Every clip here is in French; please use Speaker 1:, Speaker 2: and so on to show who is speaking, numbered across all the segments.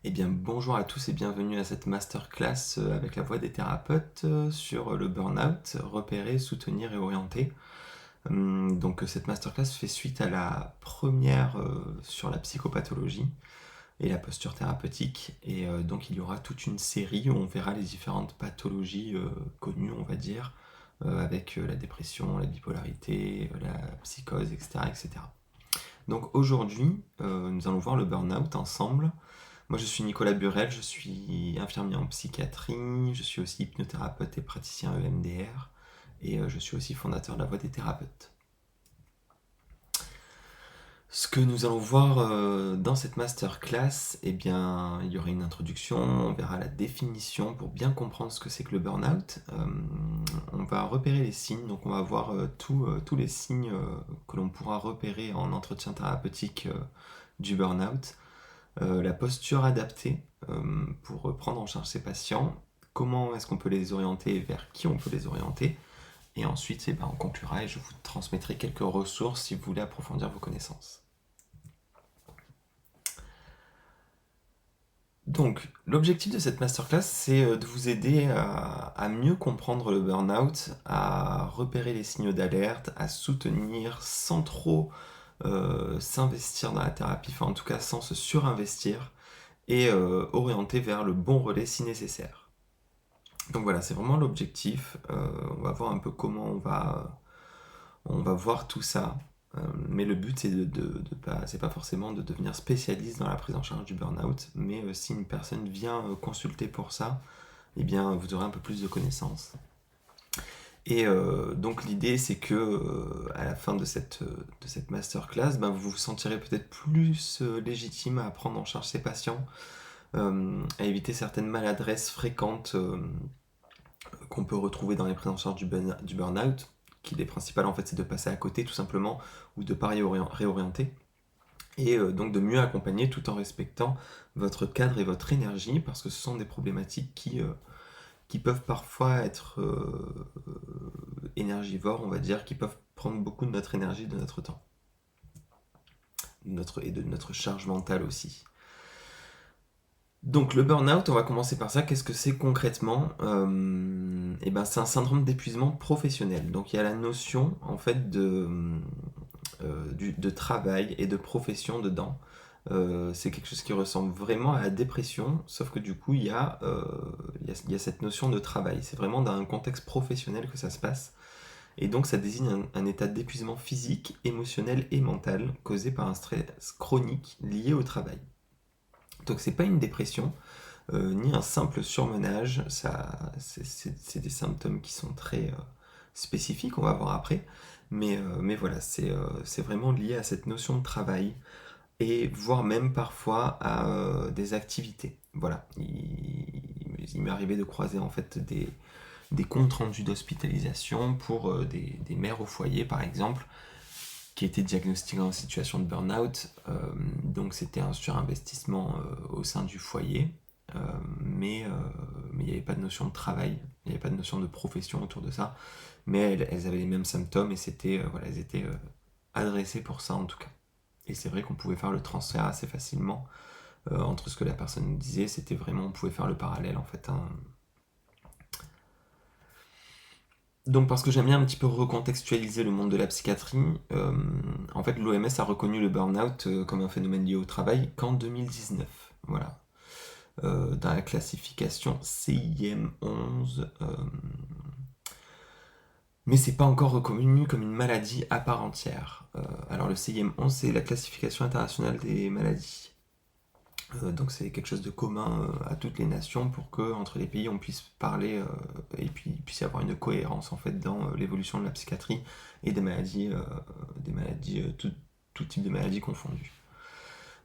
Speaker 1: Eh bien, bonjour à tous et bienvenue à cette masterclass avec la voix des thérapeutes sur le burn-out, repérer, soutenir et orienter. Donc, cette masterclass fait suite à la première sur la psychopathologie et la posture thérapeutique. Et donc, il y aura toute une série où on verra les différentes pathologies connues, on va dire, avec la dépression, la bipolarité, la psychose, etc., etc. Donc, aujourd'hui, nous allons voir le burn-out ensemble. Moi, je suis Nicolas Burel, je suis infirmier en psychiatrie, je suis aussi hypnothérapeute et praticien EMDR, et je suis aussi fondateur de la Voix des thérapeutes. Ce que nous allons voir dans cette masterclass, eh bien, il y aura une introduction, on verra la définition pour bien comprendre ce que c'est que le burn-out. On va repérer les signes, donc on va voir tous les signes que l'on pourra repérer en entretien thérapeutique du burn-out. La posture adaptée pour prendre en charge ces patients, comment est-ce qu'on peut les orienter et vers qui on peut les orienter. Et ensuite, on conclura et je vous transmettrai quelques ressources si vous voulez approfondir vos connaissances. Donc, l'objectif de cette masterclass, c'est de vous aider à mieux comprendre le burn-out, à repérer les signaux d'alerte, à soutenir sans trop s'investir dans la thérapie, enfin en tout cas sans se surinvestir, et orienter vers le bon relais si nécessaire. Donc voilà, c'est vraiment l'objectif. On va voir un peu comment on va voir tout ça. Mais le but, c'est c'est pas forcément de devenir spécialiste dans la prise en charge du burn-out, mais si une personne vient consulter pour ça, eh bien, vous aurez un peu plus de connaissances. Et donc l'idée, c'est que à la fin de cette masterclass, vous vous sentirez peut-être plus légitime à prendre en charge ces patients, à éviter certaines maladresses fréquentes qu'on peut retrouver dans les prises en charge du burn-out, qui est principal en fait, c'est de passer à côté tout simplement, ou de pas réorienter, et donc de mieux accompagner tout en respectant votre cadre et votre énergie, parce que ce sont des problématiques qui peuvent parfois être énergivores, on va dire, qui peuvent prendre beaucoup de notre énergie, de notre temps, et de notre charge mentale aussi. Donc le burn-out, on va commencer par ça. Qu'est-ce que c'est concrètement C'est un syndrome d'épuisement professionnel. Donc il y a la notion en fait de travail et de profession dedans. C'est quelque chose qui ressemble vraiment à la dépression, sauf que du coup il y a cette notion de travail. C'est vraiment dans un contexte professionnel que ça se passe. Et donc ça désigne un état d'épuisement physique, émotionnel et mental causé par un stress chronique lié au travail. Donc c'est pas une dépression, ni un simple surmenage, c'est des symptômes qui sont très spécifiques, on va voir après, mais voilà, c'est vraiment lié à cette notion de travail, et voire même parfois à des activités. Voilà, il m'est arrivé de croiser en fait des comptes rendus d'hospitalisation pour des mères au foyer par exemple, qui étaient diagnostiquées en situation de burn-out. Donc c'était un surinvestissement au sein du foyer, mais il n'y avait pas de notion de travail, il n'y avait pas de notion de profession autour de ça. Mais elles avaient les mêmes symptômes et elles étaient adressées pour ça en tout cas. Et c'est vrai qu'on pouvait faire le transfert assez facilement entre ce que la personne nous disait. C'était vraiment, on pouvait faire le parallèle en fait, hein. Donc parce que j'aime bien un petit peu recontextualiser le monde de la psychiatrie, en fait l'OMS a reconnu le burn-out comme un phénomène lié au travail qu'en 2019. Voilà. Dans la classification CIM-11, mais c'est pas encore reconnu comme une maladie à part entière. Alors le CIM-11, c'est la classification internationale des maladies. Donc c'est quelque chose de commun à toutes les nations pour que entre les pays on puisse parler et puis il puisse y avoir une cohérence en fait dans l'évolution de la psychiatrie et des maladies, tout type de maladies confondues.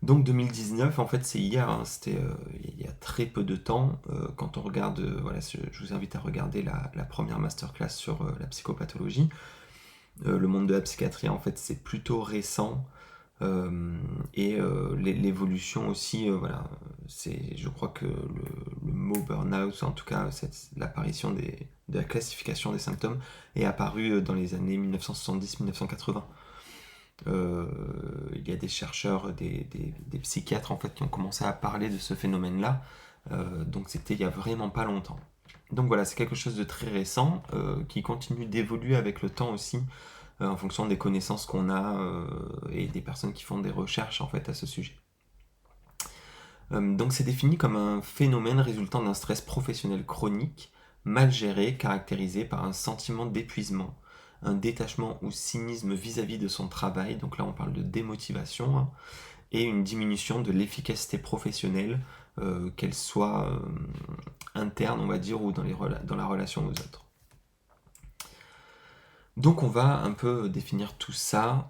Speaker 1: Donc 2019, en fait c'est hier, hein, c'était il y a très peu de temps. Quand on regarde, voilà, je vous invite à regarder la première masterclass sur la psychopathologie. Le monde de la psychiatrie en fait c'est plutôt récent. Et l'évolution aussi, voilà, je crois que le mot burn-out, en tout cas l'apparition de la classification des symptômes, est apparu dans les années 1970-1980. Il y a des chercheurs, des psychiatres en fait qui ont commencé à parler de ce phénomène-là. Donc c'était il y a vraiment pas longtemps. Donc voilà, c'est quelque chose de très récent qui continue d'évoluer avec le temps aussi en fonction des connaissances qu'on a et des personnes qui font des recherches en fait à ce sujet. Donc c'est défini comme un phénomène résultant d'un stress professionnel chronique, mal géré, caractérisé par un sentiment d'épuisement, un détachement ou cynisme vis-à-vis de son travail, donc là on parle de démotivation, hein, et une diminution de l'efficacité professionnelle, qu'elle soit interne on va dire, ou dans la relation aux autres. Donc on va un peu définir tout ça.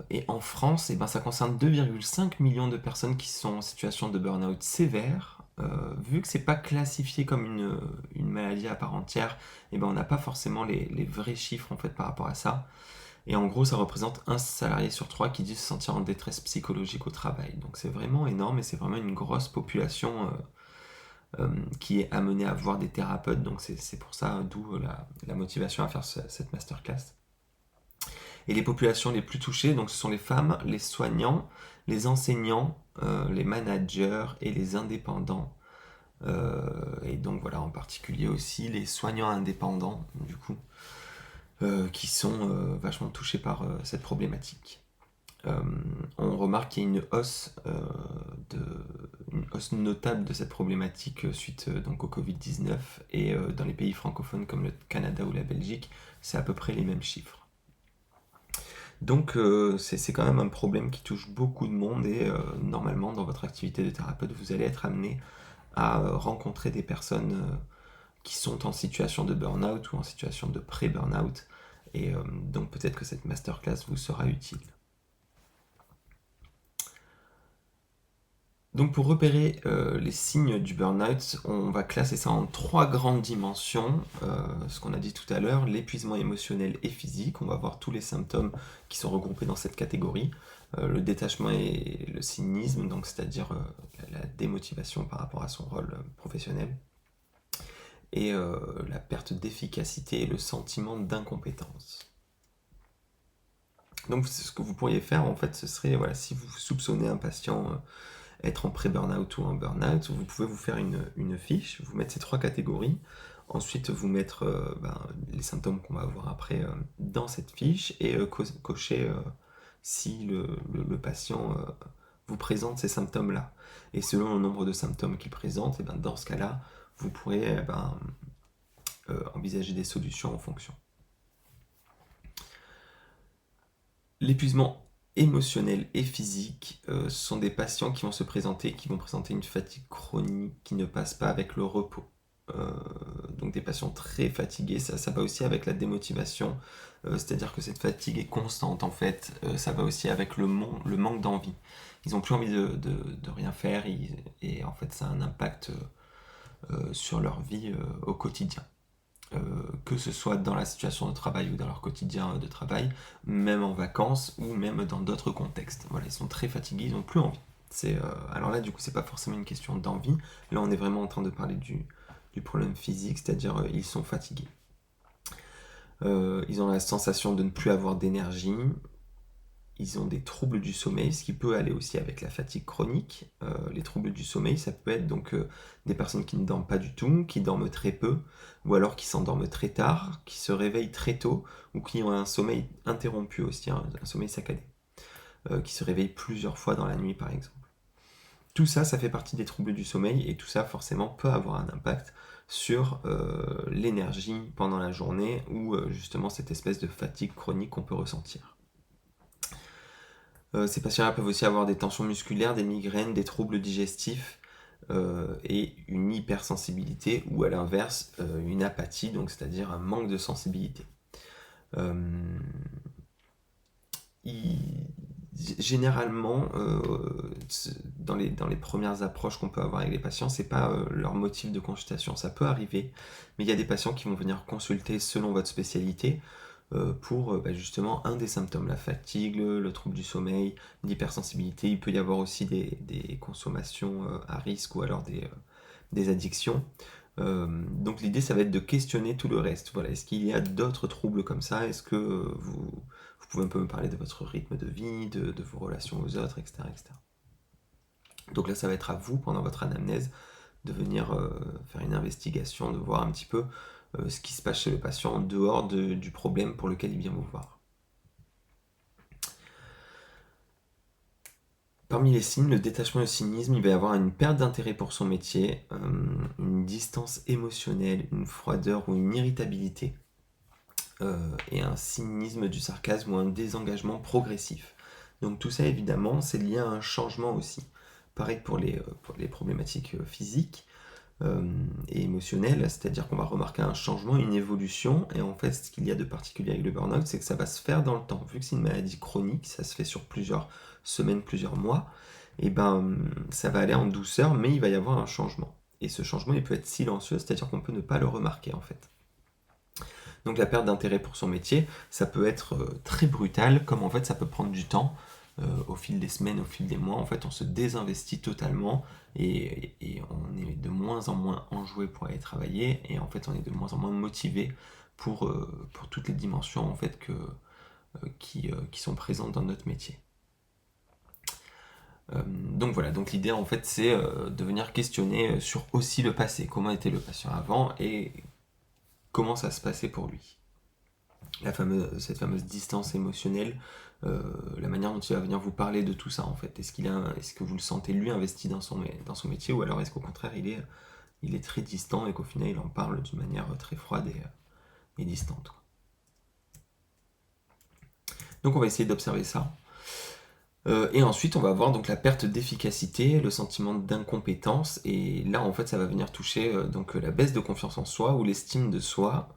Speaker 1: Et en France, eh ben, ça concerne 2,5 millions de personnes qui sont en situation de burn-out sévère. Vu que c'est pas classifié comme une maladie à part entière, eh ben, on n'a pas forcément les vrais chiffres en fait par rapport à ça. Et en gros, ça représente un salarié sur trois qui dit se sentir en détresse psychologique au travail. Donc c'est vraiment énorme et c'est vraiment une grosse population qui est amenée à voir des thérapeutes. Donc c'est pour ça, d'où la motivation à faire cette masterclass. Et les populations les plus touchées, donc ce sont les femmes, les soignants, les enseignants, les managers et les indépendants. Et donc voilà, en particulier aussi les soignants indépendants, du coup, qui sont vachement touchés par cette problématique. On remarque qu'il y a une hausse notable de cette problématique suite donc au Covid-19 et dans les pays francophones comme le Canada ou la Belgique, c'est à peu près les mêmes chiffres. Donc c'est quand même un problème qui touche beaucoup de monde et normalement dans votre activité de thérapeute vous allez être amené à rencontrer des personnes qui sont en situation de burn-out ou en situation de pré-burn-out et donc peut-être que cette masterclass vous sera utile. Donc pour repérer les signes du burn-out, on va classer ça en 3 grandes dimensions. Ce qu'on a dit tout à l'heure, l'épuisement émotionnel et physique. On va voir tous les symptômes qui sont regroupés dans cette catégorie. Le détachement et le cynisme, donc c'est-à-dire la démotivation par rapport à son rôle professionnel. Et la perte d'efficacité et le sentiment d'incompétence. Donc ce que vous pourriez faire en fait, ce serait, voilà, si vous soupçonnez un patient être en pré-burnout ou en burnout, vous pouvez vous faire une fiche, vous mettre ces 3 catégories, ensuite vous mettre les symptômes qu'on va voir après dans cette fiche et cocher si le patient vous présente ces symptômes-là. Et selon le nombre de symptômes qu'il présente, et dans ce cas-là, vous pourrez envisager des solutions en fonction. L'épuisement émotionnel et physique, ce sont des patients qui vont se présenter, qui vont présenter une fatigue chronique qui ne passe pas avec le repos. Donc des patients très fatigués, ça va aussi avec la démotivation, c'est-à-dire que cette fatigue est constante en fait, ça va aussi avec le manque d'envie. Ils n'ont plus envie de rien faire et en fait ça a un impact sur leur vie au quotidien. Que ce soit dans la situation de travail ou dans leur quotidien de travail, même en vacances ou même dans d'autres contextes. Voilà, ils sont très fatigués, ils n'ont plus envie. Alors là, du coup, c'est pas forcément une question d'envie. Là, on est vraiment en train de parler du problème physique, c'est-à-dire ils sont fatigués. Ils ont la sensation de ne plus avoir d'énergie. Ils ont des troubles du sommeil, ce qui peut aller aussi avec la fatigue chronique. Les troubles du sommeil, ça peut être donc des personnes qui ne dorment pas du tout, qui dorment très peu, ou alors qui s'endorment très tard, qui se réveillent très tôt, ou qui ont un sommeil interrompu aussi, un sommeil saccadé, qui se réveillent plusieurs fois dans la nuit par exemple. Tout ça, ça fait partie des troubles du sommeil, et tout ça forcément peut avoir un impact sur l'énergie pendant la journée, ou justement cette espèce de fatigue chronique qu'on peut ressentir. Ces patients-là peuvent aussi avoir des tensions musculaires, des migraines, des troubles digestifs et une hypersensibilité ou à l'inverse une apathie, donc c'est-à-dire un manque de sensibilité. Généralement, dans les premières approches qu'on peut avoir avec les patients, c'est pas leur motif de consultation. Ça peut arriver, mais il y a des patients qui vont venir consulter selon votre spécialité pour justement un des symptômes, la fatigue, le trouble du sommeil, l'hypersensibilité. Il peut y avoir aussi des consommations à risque ou alors des addictions. Donc l'idée, ça va être de questionner tout le reste. Voilà, est-ce qu'il y a d'autres troubles comme ça? Est-ce que vous pouvez un peu me parler de votre rythme de vie, de vos relations aux autres, etc., etc. Donc là, ça va être à vous, pendant votre anamnèse, de venir faire une investigation, de voir un petit peu ce qui se passe chez le patient en dehors du problème pour lequel il vient vous voir. Parmi les signes, le détachement et le cynisme, il va y avoir une perte d'intérêt pour son métier, une distance émotionnelle, une froideur ou une irritabilité, et un cynisme du sarcasme ou un désengagement progressif. Donc tout ça, évidemment, c'est lié à un changement aussi. Pareil pour les problématiques physiques et émotionnelles, c'est-à-dire qu'on va remarquer un changement, une évolution, et en fait, ce qu'il y a de particulier avec le burn-out, c'est que ça va se faire dans le temps. Vu que c'est une maladie chronique, ça se fait sur plusieurs semaines, plusieurs mois, et ben ça va aller en douceur, mais il va y avoir un changement. Et ce changement, il peut être silencieux, c'est-à-dire qu'on peut ne pas le remarquer en fait. Donc la perte d'intérêt pour son métier, ça peut être très brutal, comme en fait ça peut prendre du temps. Au fil des semaines, au fil des mois, en fait on se désinvestit totalement et on est de moins en moins enjoué pour aller travailler et en fait on est de moins en moins motivé pour toutes les dimensions en fait qui sont présentes dans notre métier. Donc voilà, donc l'idée en fait c'est de venir questionner sur aussi le passé, comment était le patient avant et comment ça se passait pour lui. Cette fameuse distance émotionnelle, la manière dont il va venir vous parler de tout ça en fait. Est-ce que vous le sentez lui investi dans son métier ou alors est-ce qu'au contraire il est très distant et qu'au final il en parle d'une manière très froide et distante, quoi. Donc on va essayer d'observer ça. Et ensuite, on va avoir donc la perte d'efficacité, le sentiment d'incompétence, et là, en fait, ça va venir toucher la baisse de confiance en soi ou l'estime de soi.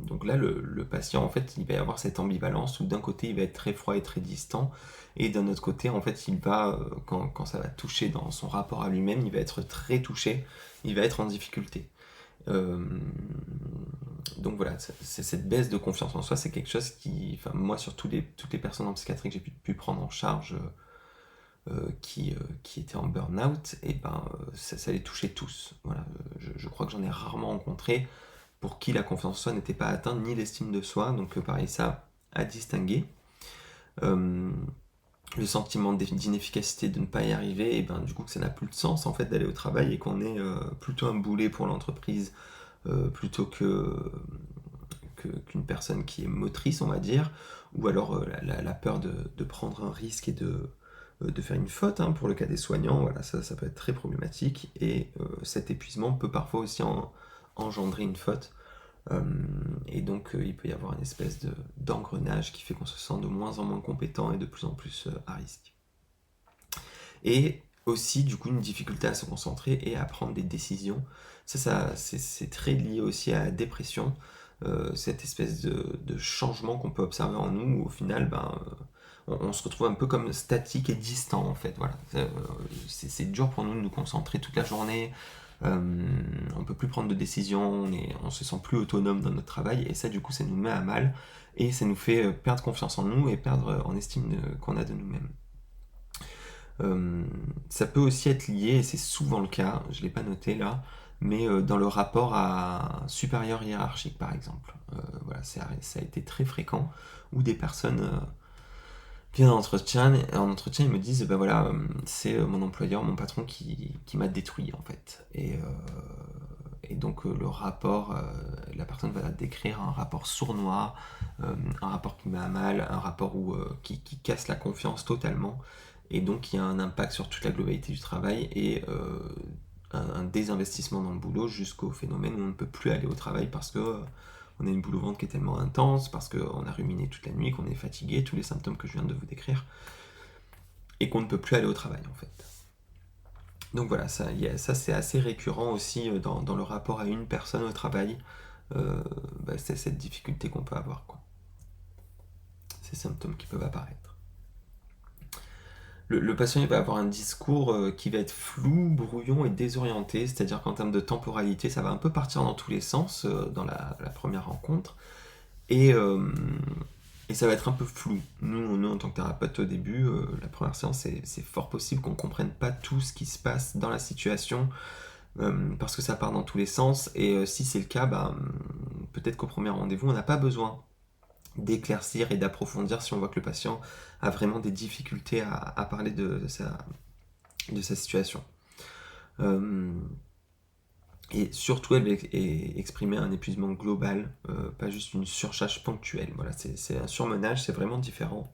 Speaker 1: Donc là, le patient, en fait, il va y avoir cette ambivalence où d'un côté, il va être très froid et très distant, et d'un autre côté, en fait, il va, quand ça va toucher dans son rapport à lui-même, il va être très touché, il va être en difficulté. Euh, donc voilà, c'est cette baisse de confiance en soi, c'est quelque chose qui, enfin moi sur toutes les personnes en psychiatrie que j'ai pu prendre en charge qui étaient en burn-out, et ben ça les touchait tous. Voilà, je crois que j'en ai rarement rencontré pour qui la confiance en soi n'était pas atteinte, ni l'estime de soi, donc pareil ça à distinguer. Le sentiment d'inefficacité, de ne pas y arriver, et ben du coup que ça n'a plus de sens en fait d'aller au travail et qu'on est plutôt un boulet pour l'entreprise plutôt qu'une personne qui est motrice, on va dire, ou alors la peur de prendre un risque et de faire une faute, hein, pour le cas des soignants, voilà, ça peut être très problématique, et cet épuisement peut parfois aussi engendrer une faute, et donc il peut y avoir une espèce d'engrenage qui fait qu'on se sent de moins en moins compétent et de plus en plus à risque. Et aussi du coup une difficulté à se concentrer et à prendre des décisions. C'est très lié aussi à la dépression, cette espèce de changement qu'on peut observer en nous, où au final on se retrouve un peu comme statique et distant en fait. Voilà. C'est dur pour nous de nous concentrer toute la journée, on peut plus prendre de décisions, on se sent plus autonome dans notre travail, et ça du coup ça nous met à mal et ça nous fait perdre confiance en nous et perdre en estime qu'on a de nous-mêmes. Ça peut aussi être lié, et c'est souvent le cas, je ne l'ai pas noté là, mais dans le rapport à un supérieur hiérarchique par exemple. Voilà, ça a été très fréquent, où des personnes viennent en entretien, ils me disent, ben voilà, c'est mon employeur, mon patron qui m'a détruit en fait. Et donc le rapport, la personne va décrire un rapport sournois, un rapport qui met à mal, un rapport qui casse la confiance totalement, et donc il y a un impact sur toute la globalité du travail et un désinvestissement dans le boulot jusqu'au phénomène où on ne peut plus aller au travail parce que on a une boule au ventre qui est tellement intense, parce qu'on a ruminé toute la nuit, qu'on est fatigué, tous les symptômes que je viens de vous décrire, et qu'on ne peut plus aller au travail en fait. Donc voilà, ça c'est assez récurrent aussi dans le rapport à une personne au travail, c'est cette difficulté qu'on peut avoir, quoi. Ces symptômes qui peuvent apparaître. Le patient il va avoir un discours qui va être flou, brouillon et désorienté, c'est-à-dire qu'en termes de temporalité, ça va un peu partir dans tous les sens dans la première rencontre, et ça va être un peu flou. Nous en tant que thérapeute, au début, la première séance, c'est fort possible qu'on ne comprenne pas tout ce qui se passe dans la situation, parce que ça part dans tous les sens, et si c'est le cas, peut-être qu'au premier rendez-vous, on n'a pas besoin d'éclaircir et d'approfondir si on voit que le patient a vraiment des difficultés à parler de sa situation. Et surtout, elle va exprimer un épuisement global, pas juste une surcharge ponctuelle. Voilà, c'est un surmenage, c'est vraiment différent.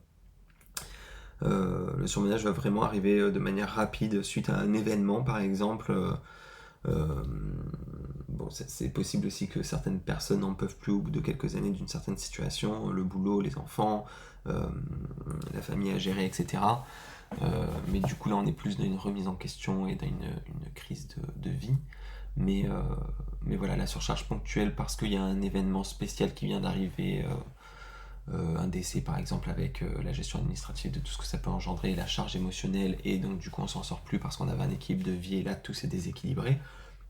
Speaker 1: Le surmenage va vraiment arriver de manière rapide suite à un événement, par exemple. Bon, c'est possible aussi que certaines personnes n'en peuvent plus au bout de quelques années d'une certaine situation, le boulot, les enfants, la famille à gérer, etc. Mais du coup, là, on est plus dans une remise en question et dans une crise de vie. Mais, euh, mais voilà, la surcharge ponctuelle parce qu'il y a un événement spécial qui vient d'arriver, un décès par exemple, avec la gestion administrative de tout ce que ça peut engendrer, la charge émotionnelle, et donc du coup on s'en sort plus parce qu'on avait un équilibre de vie et là tout s'est déséquilibré,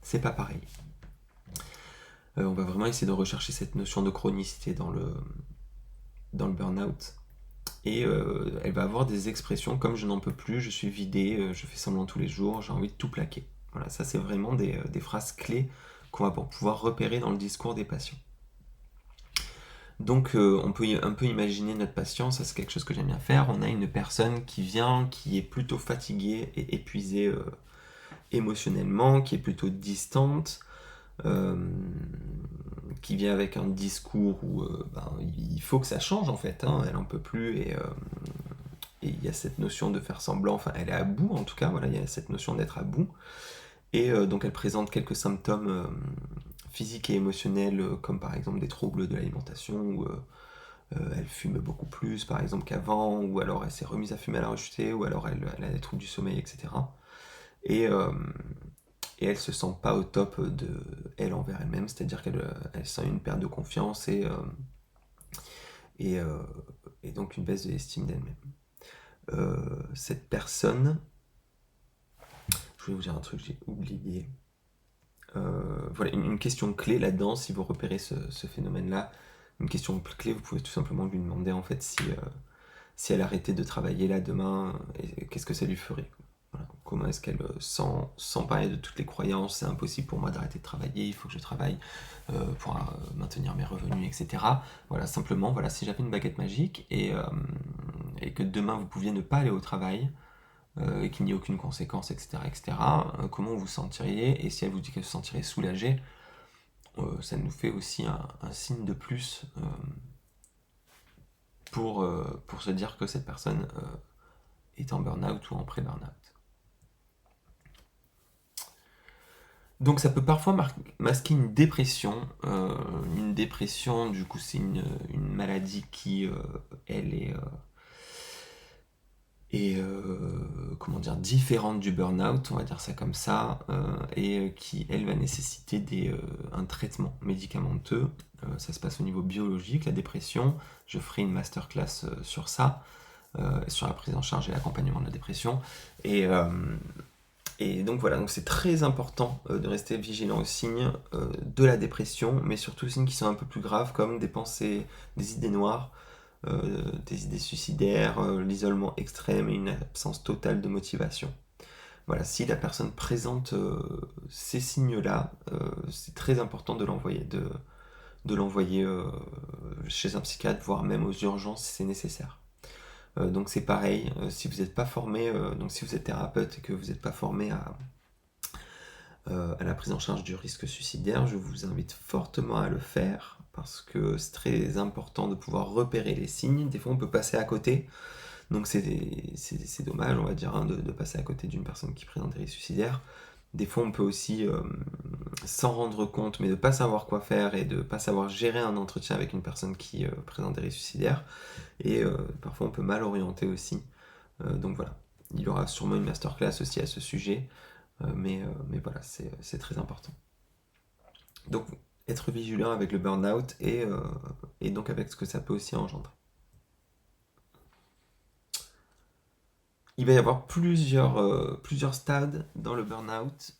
Speaker 1: c'est pas pareil. On va vraiment essayer de rechercher cette notion de chronicité dans le burn-out. Et elle va avoir des expressions comme je n'en peux plus, je suis vidé, je fais semblant tous les jours, j'ai envie de tout plaquer. Voilà, ça c'est vraiment des phrases clés qu'on va pouvoir repérer dans le discours des patients. Donc on peut un peu imaginer notre patient, ça c'est quelque chose que j'aime bien faire. On a une personne qui vient, qui est plutôt fatiguée et épuisée émotionnellement, qui est plutôt distante, euh, qui vient avec un discours où il faut que ça change en fait, hein, elle en peut plus et il y a cette notion de faire semblant, enfin elle est à bout en tout cas, voilà, il y a cette notion d'être à bout. Et donc elle présente quelques symptômes physiques et émotionnels comme par exemple des troubles de l'alimentation ou elle fume beaucoup plus par exemple qu'avant, ou alors elle s'est remise à fumer à la rejetée, ou alors elle a des troubles du sommeil, etc. Et, euh, et elle se sent pas au top de elle envers elle-même, c'est-à-dire qu'elle sent une perte de confiance et, euh, et donc une baisse de l'estime d'elle-même. Cette personne, je voulais vous dire un truc, j'ai oublié. Voilà, une question clé là-dedans, si vous repérez ce phénomène-là, une question clé, vous pouvez tout simplement lui demander en fait si elle arrêtait de travailler là demain, qu'est-ce que ça lui ferait. Voilà. Comment est-ce qu'elle sans parler de toutes les croyances, c'est impossible pour moi d'arrêter de travailler, il faut que je travaille pour maintenir mes revenus, etc. Voilà, simplement, voilà, si j'avais une baguette magique et que demain vous pouviez ne pas aller au travail, et qu'il n'y ait aucune conséquence, etc., etc., comment vous vous sentiriez, et si elle vous dit qu'elle se sentirait soulagée, ça nous fait aussi un signe de plus pour se dire que cette personne est en burn-out ou en pré-burn-out. Donc ça peut parfois masquer une dépression du coup c'est une maladie qui, elle est comment dire, différente du burn-out, on va dire ça comme ça, et qui, elle, va nécessiter un traitement médicamenteux. Ça se passe au niveau biologique, la dépression. Je ferai une masterclass sur ça, sur la prise en charge et l'accompagnement de la dépression. Et donc voilà, donc c'est très important de rester vigilant aux signes de la dépression, mais surtout aux signes qui sont un peu plus graves, comme des pensées, des idées noires, des idées suicidaires, l'isolement extrême et une absence totale de motivation. Voilà, si la personne présente ces signes-là, c'est très important de l'envoyer chez un psychiatre, voire même aux urgences si c'est nécessaire. Donc c'est pareil, si vous n'êtes pas formé, donc si vous êtes thérapeute et que vous n'êtes pas formé à la prise en charge du risque suicidaire, je vous invite fortement à le faire parce que c'est très important de pouvoir repérer les signes. Des fois, on peut passer à côté, donc c'est dommage, on va dire, hein, de passer à côté d'une personne qui présente des risques suicidaires. Des fois, on peut aussi s'en rendre compte, mais de ne pas savoir quoi faire et de ne pas savoir gérer un entretien avec une personne qui présente des risques suicidaires. Et parfois, on peut mal orienter aussi. Donc voilà, il y aura sûrement une masterclass aussi à ce sujet. Mais voilà, c'est très important. Donc, être vigilant avec le burn-out et donc avec ce que ça peut aussi engendrer. Il va y avoir plusieurs stades dans le burn-out.